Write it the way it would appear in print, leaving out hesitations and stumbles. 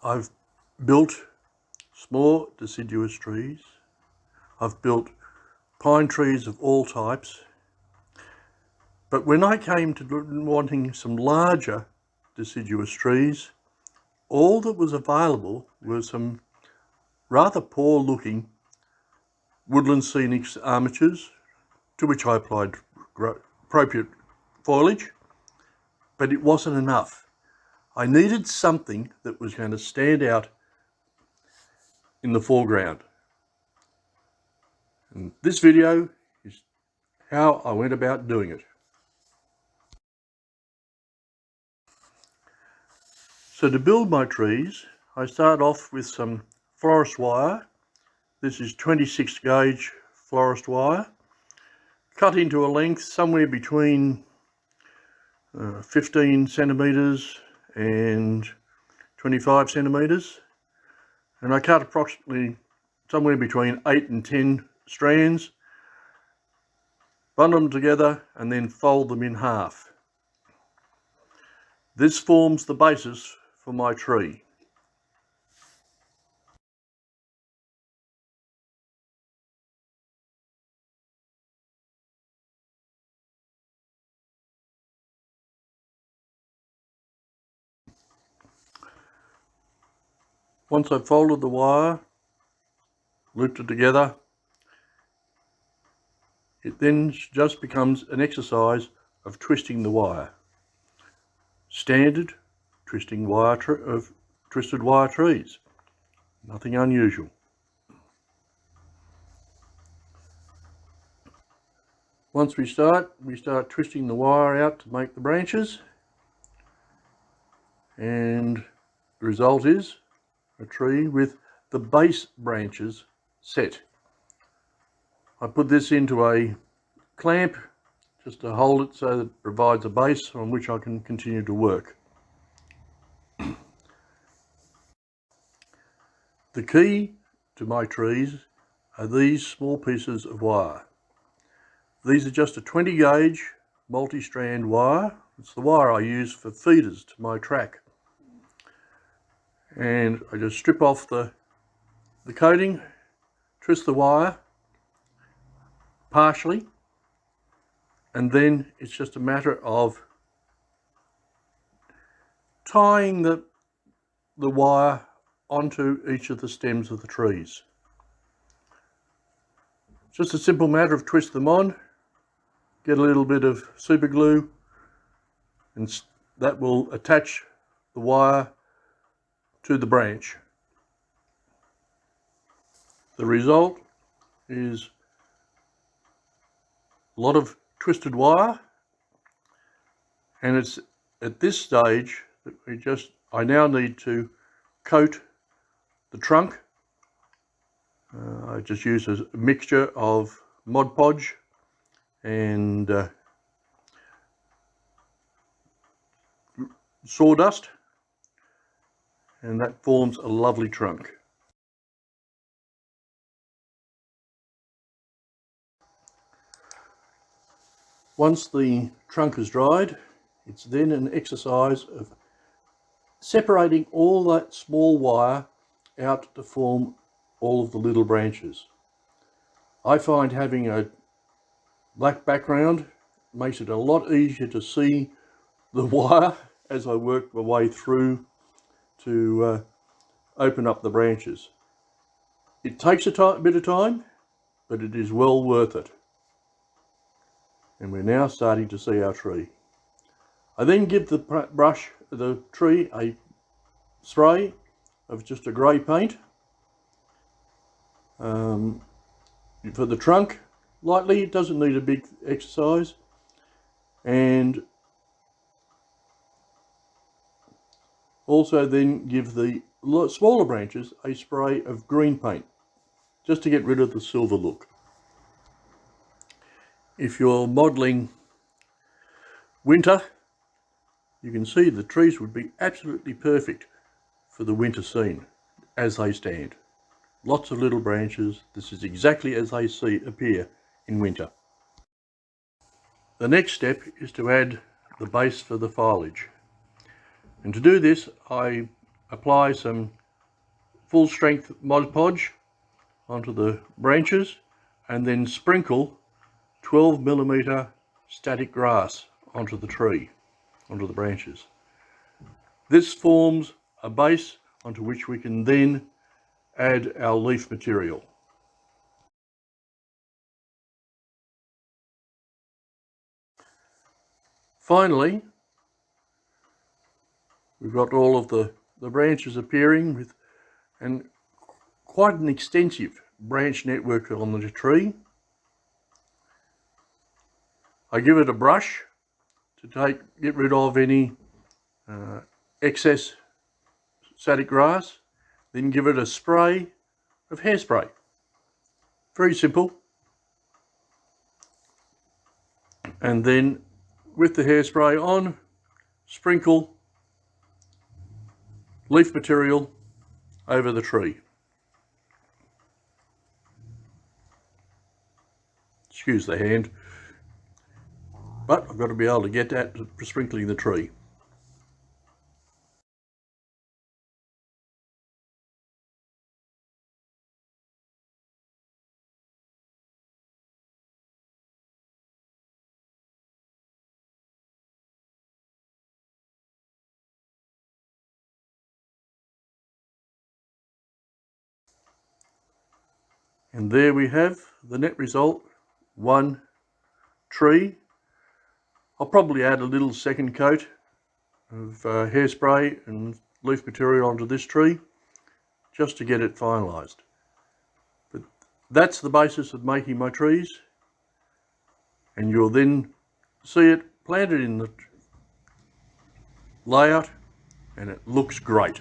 I've built small deciduous trees. I've built pine trees of all types. But when I came to wanting some larger deciduous trees, all that was available were some rather poor looking woodland scenic armatures, to which I applied appropriate foliage, but it wasn't enough. I needed something that was going to stand out in the foreground. And this video is how I went about doing it. So to build my trees, I start off with some florist wire. This is 26 gauge florist wire, cut into a length somewhere between 15 centimetres and 25 centimetres. And I cut approximately somewhere between 8 and 10 strands, bundle them together and then fold them in half. This forms the basis for my tree. Once I've folded the wire, looped it together, it then just becomes an exercise of twisting the wire. Standard twisted wire trees. Nothing unusual. Once we start twisting the wire out to make the branches, and the result is a tree with the base branches set. I put this into a clamp just to hold it so that it provides a base on which I can continue to work. The key to my trees are these small pieces of wire. These are just a 20 gauge multi-strand wire. It's the wire I use for feeders to my track. And I just strip off the coating, twist the wire partially, and then it's just a matter of tying the wire onto each of the stems of the trees. Just a simple matter of twist them on, get a little bit of super glue, and that will attach the wire to the branch. The result is a lot of twisted wire, and it's at this stage that I now need to coat the trunk. I just use a mixture of Mod Podge and sawdust, and that forms a lovely trunk. Once the trunk is dried, it's then an exercise of separating all that small wire out to form all of the little branches. I find having a black background makes it a lot easier to see the wire as I work my way through to open up the branches. It takes a bit of time, but it is well worth it. And we're now starting to see our tree. I then give the tree a spray of just a grey paint. For the trunk, lightly, it doesn't need a big exercise. And also then give the smaller branches a spray of green paint, just to get rid of the silver look. If you're modelling winter, you can see the trees would be absolutely perfect for the winter scene as they stand. Lots of little branches. This is exactly as they appear in winter. The next step is to add the base for the foliage. And to do this, I apply some full strength Mod Podge onto the branches and then sprinkle 12mm static grass onto the tree, onto the branches. This forms a base onto which we can then add our leaf material. Finally, we've got all of the branches appearing with and quite an extensive branch network on the tree. I give it a brush to get rid of any excess static grass, then give it a spray of hairspray. Very simple. And then with the hairspray on, sprinkle leaf material over the tree. Excuse the hand, but I've got to be able to get that for sprinkling the tree. And there we have the net result, one tree. I'll probably add a little second coat of hairspray and leaf material onto this tree just to get it finalised. But that's the basis of making my trees, and you'll then see it planted in the layout and it looks great.